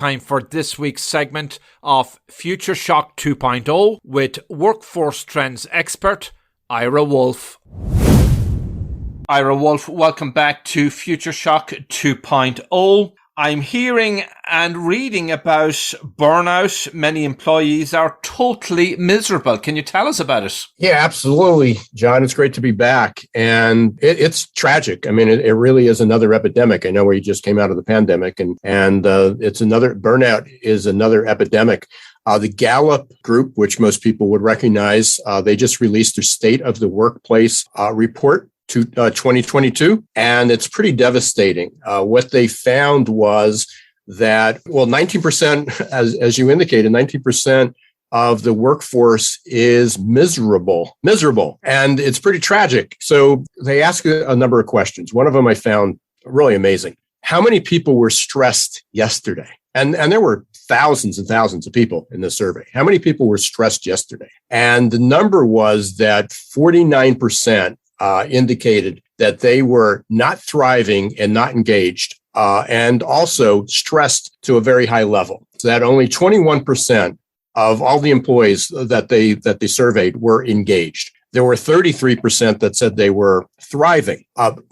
Time for this week's segment of Future Shock 2.0 with workforce trends expert Ira Wolfe. Ira Wolfe, welcome back to Future Shock 2.0. I'm hearing and reading about burnout. Many employees are totally miserable. Can you tell us about it? Yeah, absolutely, John. It's great to be back. And it's tragic. I mean, it really is another epidemic. I know we just came out of the pandemic and it's another burnout is another epidemic. The Gallup group, which most people would recognize, they just released their State of the Workplace report to 2022, and it's pretty devastating. What they found was that, 19%, as you indicated, 19% of the workforce is miserable, and it's pretty tragic. So they ask a number of questions. One of them I found really amazing. How many people were stressed yesterday? And there were thousands and thousands of people in this survey. How many people were stressed yesterday? And the number was that 49% indicated that they were not thriving and not engaged, and also stressed to a very high level. So that only 21% of all the employees that they surveyed were engaged. There were 33% that said they were thriving.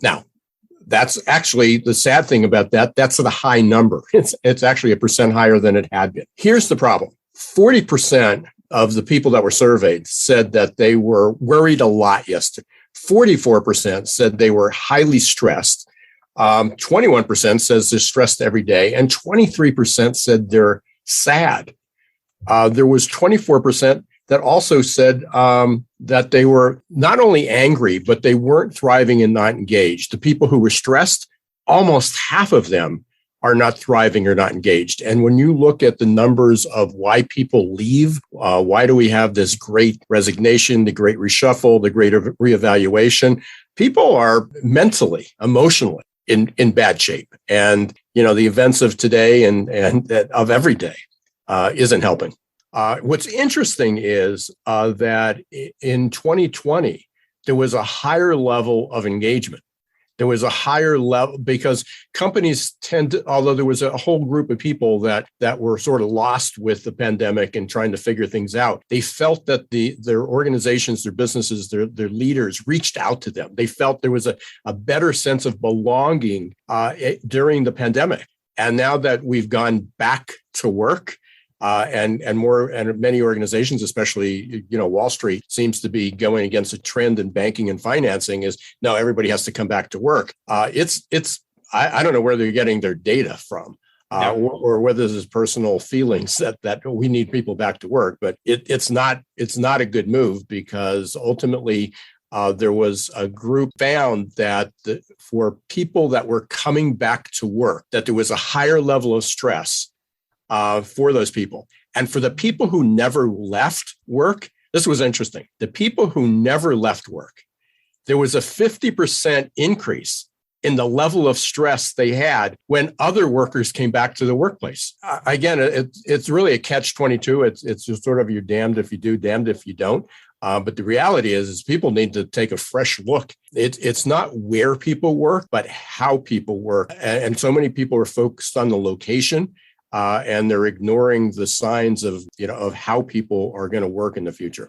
Now, that's actually the sad thing about that. That's a high number. It's actually a percent higher than it had been. Here's the problem. 40% of the people that were surveyed said that they were worried a lot yesterday. 44% said they were highly stressed. 21% says they're stressed every day. And 23% said they're sad. There was 24% that also said that they were not only angry, but they weren't thriving and not engaged. The people who were stressed, almost half of them are not thriving or not engaged. And when you look at the numbers of why people leave, why do we have this great resignation, the great reshuffle, the great reevaluation? People are mentally, emotionally in bad shape. And, the events of today and of every day isn't helping. What's interesting is that in 2020, there was a higher level of engagement. There was a higher level because companies tend to, although there was a whole group of people that were sort of lost with the pandemic and trying to figure things out, they felt that their organizations, their businesses, their leaders reached out to them. They felt there was a better sense of belonging during the pandemic. And now that we've gone back to work, and many organizations, especially, Wall Street seems to be going against a trend in banking and financing is no, everybody has to come back to work. I don't know where they're getting their data from, or whether this is personal feelings that we need people back to work, but it's not a good move because ultimately there was a group found that for people that were coming back to work, that there was a higher level of stress for those people. And for the people who never left work, this was interesting. The people who never left work, there was a 50% increase in the level of stress they had when other workers came back to the workplace. Again, it's really a catch-22. It's just sort of you're damned if you do, damned if you don't. But the reality is people need to take a fresh look. It's not where people work, but how people work. And so many people are focused on the location. And they're ignoring the signs of how people are going to work in the future.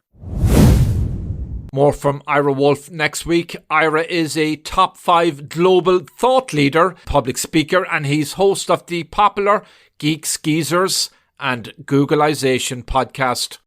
More from Ira Wolfe next week. Ira is a top 5 global thought leader, public speaker, and he's host of the popular Geeks, and Googlization podcast.